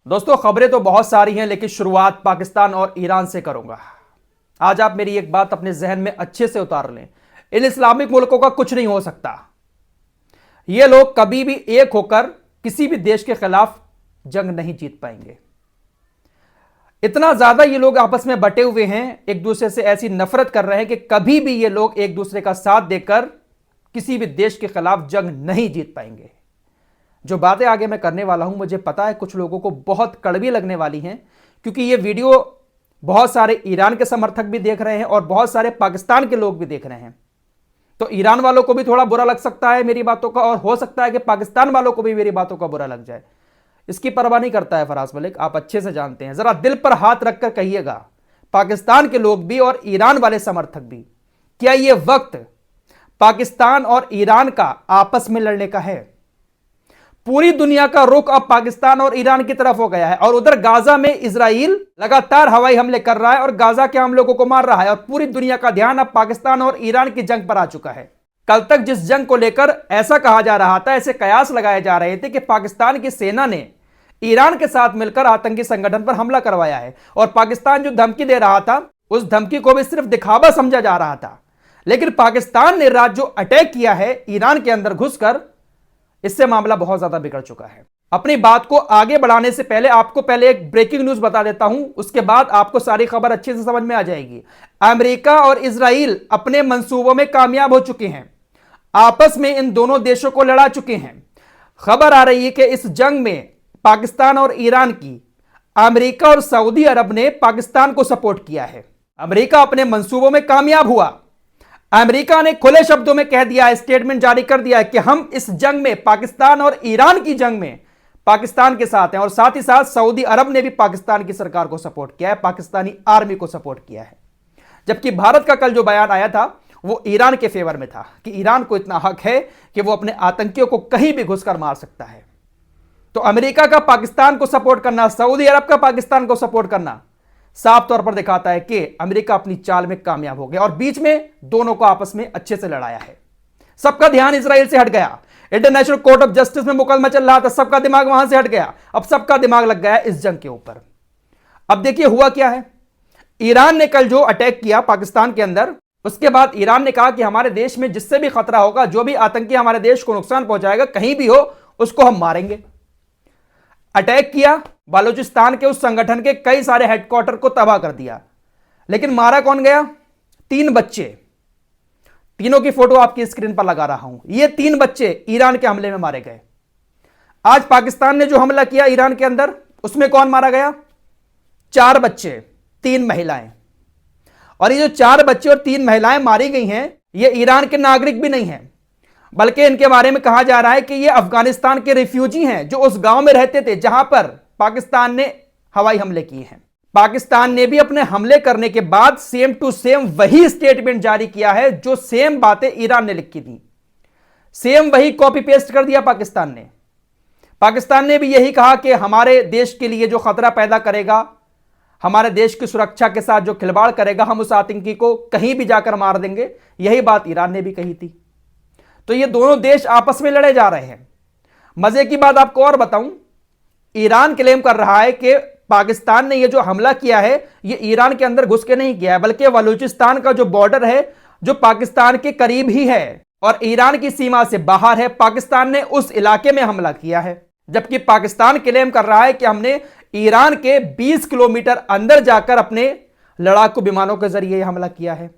दोस्तों, खबरें तो बहुत सारी हैं, लेकिन शुरुआत पाकिस्तान और ईरान से करूंगा। आज आप मेरी एक बात अपने जहन में अच्छे से उतार लें। इन इस्लामिक मुल्कों का कुछ नहीं हो सकता। ये लोग कभी भी एक होकर किसी भी देश के खिलाफ जंग नहीं जीत पाएंगे। इतना ज्यादा ये लोग आपस में बटे हुए हैं, एक दूसरे से ऐसी नफरत कर रहे हैं कि कभी भी ये लोग एक दूसरे का साथ देकर किसी भी देश के खिलाफ जंग नहीं जीत पाएंगे। जो बातें आगे मैं करने वाला हूं, मुझे पता है कुछ लोगों को बहुत कड़वी लगने वाली हैं, क्योंकि ये वीडियो बहुत सारे ईरान के समर्थक भी देख रहे हैं और बहुत सारे पाकिस्तान के लोग भी देख रहे हैं। तो ईरान वालों को भी थोड़ा बुरा लग सकता है मेरी बातों का, और हो सकता है कि पाकिस्तान वालों को भी मेरी बातों का बुरा लग जाए। इसकी परवाह नहीं करता है फराज मलिक, आप अच्छे से जानते हैं। जरा दिल पर हाथ रखकर कहिएगा, पाकिस्तान के लोग भी और ईरान वाले समर्थक भी, क्या यह वक्त पाकिस्तान और ईरान का आपस में लड़ने का है? पूरी दुनिया का रुख अब पाकिस्तान और ईरान की तरफ हो गया है, और उधर गाजा में इजराइल लगातार हवाई हमले कर रहा है और गाजा के आम लोगों को मार रहा है, और पूरी दुनिया का ध्यान अब पाकिस्तान और ईरान की जंग पर आ चुका है। कल तक जिस जंग को लेकर ऐसा कहा जा रहा था, ऐसे कयास लगाए जा रहे थे कि पाकिस्तान की सेना ने ईरान के साथ मिलकर आतंकी संगठन पर हमला करवाया है, और पाकिस्तान जो धमकी दे रहा था उस धमकी को भी सिर्फ दिखावा समझा जा रहा था। लेकिन पाकिस्तान ने रात जो अटैक किया है ईरान के अंदर घुसकर, इससे मामला बहुत ज्यादा बिगड़ चुका है। अपनी बात को आगे बढ़ाने से पहले आपको पहले एक ब्रेकिंग न्यूज बता देता हूं, उसके बाद आपको सारी खबर अच्छे से समझ में आ जाएगी। अमेरिका और इजराइल अपने मंसूबों में कामयाब हो चुके हैं, आपस में इन दोनों देशों को लड़ा चुके हैं। खबर आ रही है कि इस जंग में पाकिस्तान और ईरान की अमेरिका और सऊदी अरब ने पाकिस्तान को सपोर्ट किया है। अमेरिका अपने मंसूबों में कामयाब हुआ। अमेरिका ने खुले शब्दों में कह दिया, स्टेटमेंट जारी कर दिया है कि हम इस जंग में, पाकिस्तान और ईरान की जंग में पाकिस्तान के साथ हैं, और साथ ही साथ सऊदी अरब ने भी पाकिस्तान की सरकार को सपोर्ट किया है, पाकिस्तानी आर्मी को सपोर्ट किया है। जबकि भारत का कल जो बयान आया था वो ईरान के फेवर में था कि ईरान को इतना हक है कि वो अपने आतंकियों को कहीं भी घुसकर मार सकता है। तो अमेरिका का पाकिस्तान को सपोर्ट करना, सऊदी अरब का पाकिस्तान को सपोर्ट करना साफ तौर पर दिखाता है कि अमेरिका अपनी चाल में कामयाब हो गया, और बीच में दोनों को आपस में अच्छे से लड़ाया है। सबका ध्यान इजराइल से हट गया। इंटरनेशनल कोर्ट ऑफ जस्टिस में मुकदमा चल रहा था, सबका दिमाग वहां से हट गया। अब सबका दिमाग लग गया इस जंग के ऊपर। अब देखिए हुआ क्या है। ईरान ने कल जो अटैक किया पाकिस्तान के अंदर, उसके बाद ईरान ने कहा कि हमारे देश में जिससे भी खतरा होगा, जो भी आतंकी हमारे देश को नुकसान पहुंचाएगा, कहीं भी हो, उसको हम मारेंगे। अटैक किया, बलूचिस्तान के उस संगठन के कई सारे हेडक्वार्टर को तबाह कर दिया। लेकिन मारा कौन गया? 3 बच्चे। तीनों की फोटो आपकी स्क्रीन पर लगा रहा हूं। ये 3 बच्चे ईरान के हमले में मारे गए। आज पाकिस्तान ने जो हमला किया ईरान के अंदर, उसमें कौन मारा गया? 4 बच्चे, 3 महिलाएं। और ये जो 4 बच्चे और 3 महिलाएं मारी गई हैं, ये ईरान के नागरिक भी नहीं हैं, बल्कि इनके बारे में कहा जा रहा है कि ये अफगानिस्तान के रिफ्यूजी हैं, जो उस गांव में रहते थे जहां पर पाकिस्तान ने हवाई हमले किए हैं। पाकिस्तान ने भी अपने हमले करने के बाद सेम टू सेम वही स्टेटमेंट जारी किया है, जो सेम बातें ईरान ने लिखी थी, सेम वही कॉपी पेस्ट कर दिया पाकिस्तान ने। पाकिस्तान ने भी यही कहा कि हमारे देश के लिए जो खतरा पैदा करेगा, हमारे देश की सुरक्षा के साथ जो खिलवाड़ करेगा, हम उस आतंकी को कहीं भी जाकर मार देंगे। यही बात ईरान ने भी कही थी। तो ये दोनों देश आपस में लड़े जा रहे हैं। मजे की बात आपको और बताऊं, ईरान क्लेम कर रहा है कि पाकिस्तान ने ये जो हमला किया है, ये ईरान के अंदर घुस के नहीं किया है, बल्कि बलूचिस्तान का जो बॉर्डर है, जो पाकिस्तान के करीब ही है और ईरान की सीमा से बाहर है, पाकिस्तान ने उस इलाके में हमला किया है। जबकि पाकिस्तान क्लेम कर रहा है कि हमने ईरान के 20 किलोमीटर अंदर जाकर अपने लड़ाकू विमानों के जरिए हमला किया है।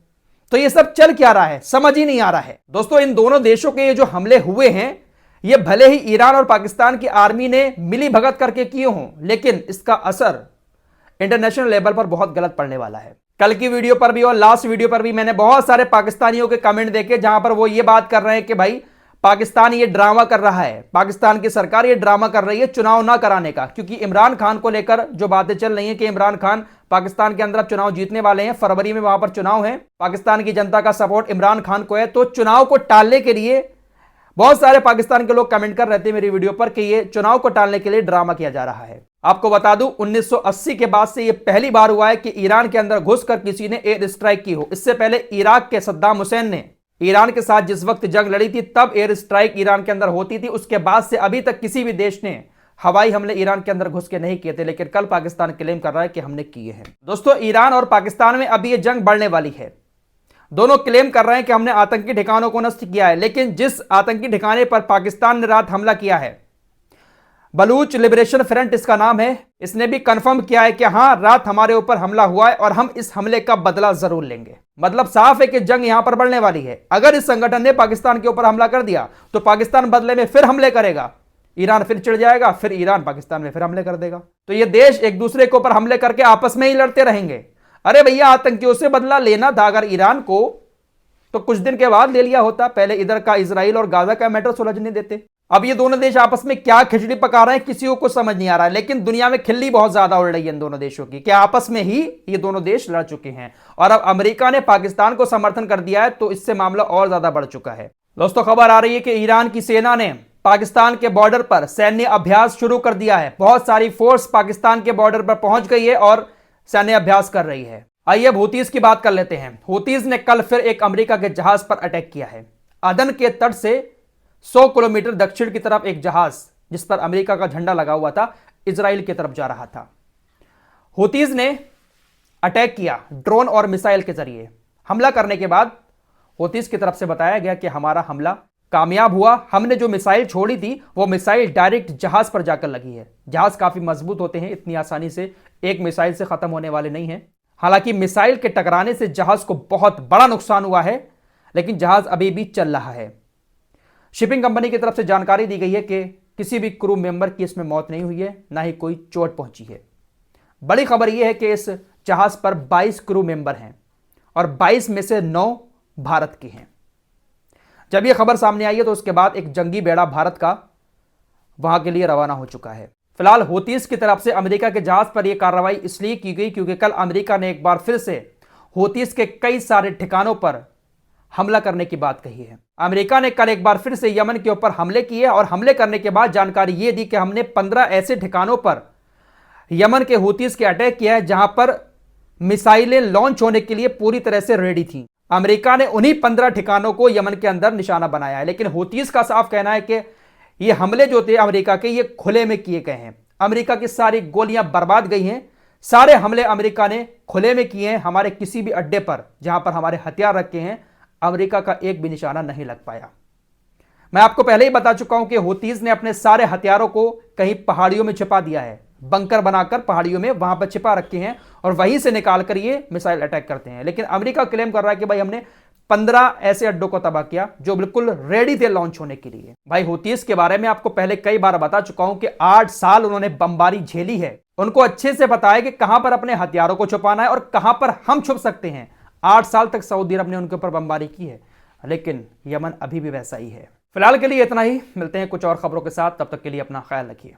तो ये सब चल क्या रहा है, समझ ही नहीं आ रहा है। दोस्तों, इन दोनों देशों के ये जो हमले हुए हैं, ये भले ही ईरान और पाकिस्तान की आर्मी ने मिली भगत करके किए हों, लेकिन इसका असर इंटरनेशनल लेवल पर बहुत गलत पड़ने वाला है। कल की वीडियो पर भी और लास्ट वीडियो पर भी मैंने बहुत सारे पाकिस्तानियों के कमेंट देखे, जहां पर वो ये बात कर रहे हैं कि भाई पाकिस्तान ये ड्रामा कर रहा है, पाकिस्तान की सरकार ये ड्रामा कर रही है चुनाव ना कराने का, क्योंकि इमरान खान को लेकर जो बातें चल रही हैं कि इमरान खान पाकिस्तान के अंदर अब चुनाव जीतने वाले हैं, फरवरी में वहां पर चुनाव है, पाकिस्तान की जनता का सपोर्ट इमरान खान को है। तो चुनाव को टालने के लिए बहुत सारे पाकिस्तान के लोग कमेंट कर रहे थे मेरी वीडियो पर कि ये चुनाव को टालने के लिए ड्रामा किया जा रहा है। आपको बता दूं, 1980 के बाद से ये पहली बार हुआ है कि ईरान के अंदर घुसकर किसी ने एयर स्ट्राइक की हो। इससे पहले इराक के सद्दाम हुसैन ने ईरान के साथ जिस वक्त जंग लड़ी थी, तब एयर स्ट्राइक ईरान के अंदर होती थी। उसके बाद से अभी तक किसी भी देश ने हवाई हमले ईरान के अंदर घुस के नहीं किए थे, लेकिन कल पाकिस्तान क्लेम कर रहा है कि हमने किए हैं। दोस्तों, ईरान और पाकिस्तान में अभी यह जंग बढ़ने वाली है। दोनों क्लेम कर रहे हैं कि हमने आतंकी ठिकानों को नष्ट किया है, लेकिन जिस आतंकी ठिकाने पर पाकिस्तान ने रात हमला किया है, बलूच लिबरेशन फ्रंट इसका नाम है, इसने भी कंफर्म किया है कि हां, रात हमारे ऊपर हमला हुआ है और हम इस हमले का बदला जरूर लेंगे। मतलब साफ है कि जंग यहां पर बढ़ने वाली है। अगर इस संगठन ने पाकिस्तान के ऊपर हमला कर दिया तो पाकिस्तान बदले में फिर हमले करेगा, ईरान फिर चिढ़ जाएगा, फिर ईरान पाकिस्तान में फिर हमले कर देगा। तो ये देश एक दूसरे के ऊपर हमले करके आपस में ही लड़ते रहेंगे। अरे भैया, आतंकियों से बदला लेना था अगर ईरान को, तो कुछ दिन के बाद ले लिया होता। पहले इधर का इजराइल और गाजा का मैटर सुलझने देते। अब ये दोनों देश आपस में क्या खिचड़ी पका रहे हैं किसी को कुछ समझ नहीं आ रहा है, लेकिन दुनिया में खिल्ली बहुत ज्यादा उड़ रही है इन दोनों देशों की कि आपस में ही ये दोनों देश लड़ चुके हैं। और अब अमेरिका ने पाकिस्तान को समर्थन कर दिया है, तो इससे मामला और ज्यादा बढ़ चुका है। दोस्तों, खबर आ रही है कि ईरान की सेना ने पाकिस्तान के बॉर्डर पर सैन्य अभ्यास शुरू कर दिया है। बहुत सारी फोर्स पाकिस्तान के बॉर्डर पर पहुंच गई है और सैन्य अभ्यास कर रही है। आइए अब हूतीज की बात कर लेते हैं। हूतीज ने कल फिर एक अमेरिका के जहाज पर अटैक किया है। अदन के तट से 100 किलोमीटर दक्षिण की तरफ एक जहाज जिस पर अमेरिका का झंडा लगा हुआ था, इजराइल की तरफ जा रहा था। हूतीज ने अटैक किया ड्रोन और मिसाइल के जरिए। हमला करने के बाद हूतीज की तरफ से बताया गया कि हमारा हमला कामयाब हुआ। हमने जो मिसाइल छोड़ी थी वो मिसाइल डायरेक्ट जहाज पर जाकर लगी है। जहाज काफी मजबूत होते हैं, इतनी आसानी से एक मिसाइल से खत्म होने वाले नहीं है। हालांकि मिसाइल के टकराने से जहाज को बहुत बड़ा नुकसान हुआ है, लेकिन जहाज अभी भी चल रहा है। शिपिंग कंपनी की तरफ से जानकारी दी गई है कि किसी भी क्रू मेंबर की इसमें मौत नहीं हुई है, ना ही कोई चोट पहुंची है। बड़ी खबर यह है कि इस जहाज पर 22 क्रू मेंबर हैं और 22 में से 9 भारत के हैं। जब यह खबर सामने आई है तो उसके बाद एक जंगी बेड़ा भारत का वहां के लिए रवाना हो चुका है। फिलहाल हूतीज की तरफ से अमेरिका के जहाज पर यह कार्रवाई इसलिए की गई क्योंकि कल अमेरिका ने एक बार फिर से हूतीज के कई सारे ठिकानों पर हमला करने की बात कही है। अमेरिका ने कल एक बार फिर से यमन के ऊपर हमले किए और हमले करने के बाद जानकारी यह दी कि हमने 15 ऐसे ठिकानों पर यमन के हूतीज के अटैक किया है जहां पर मिसाइलें लॉन्च होने के लिए पूरी तरह से रेडी थी। अमेरिका ने उन्हीं 15 ठिकानों को यमन के अंदर निशाना बनाया है, लेकिन हूतीज का साफ कहना है कि ये हमले जो थे अमेरिका के, ये खुले में किए गए हैं। अमेरिका की सारी गोलियां बर्बाद गई हैं। सारे हमले अमेरिका ने खुले में किए हैं। हमारे किसी भी अड्डे पर जहां पर हमारे हथियार रखे हैं, अमेरिका का एक भी निशाना नहीं लग पाया। मैं आपको पहले ही बता चुका हूं कि हूतीज ने अपने सारे हथियारों को कहीं पहाड़ियों में छिपा दिया है। बंकर बनाकर पहाड़ियों में वहां पर छिपा रखे हैं और वहीं से निकालकर ये मिसाइल अटैक करते हैं। लेकिन अमेरिका क्लेम कर रहा है कि भाई हमने 15 ऐसे अड्डों को तबाह किया जो बिल्कुल रेडी थे लॉन्च होने के लिए। भाई हूतीज के बारे में आपको पहले कई बार बता चुका हूं कि 8 साल उन्होंने बमबारी झेली है। उनको अच्छे से पता है कि कहां पर अपने हथियारों को छुपाना है और कहां पर हम छुप सकते हैं। 8 साल तक सऊदी अरब ने उनके ऊपर बमबारी की है, लेकिन यमन अभी भी वैसा ही है। फिलहाल के लिए इतना ही। मिलते हैं कुछ और खबरों के साथ, तब तक के लिए अपना ख्याल रखिए।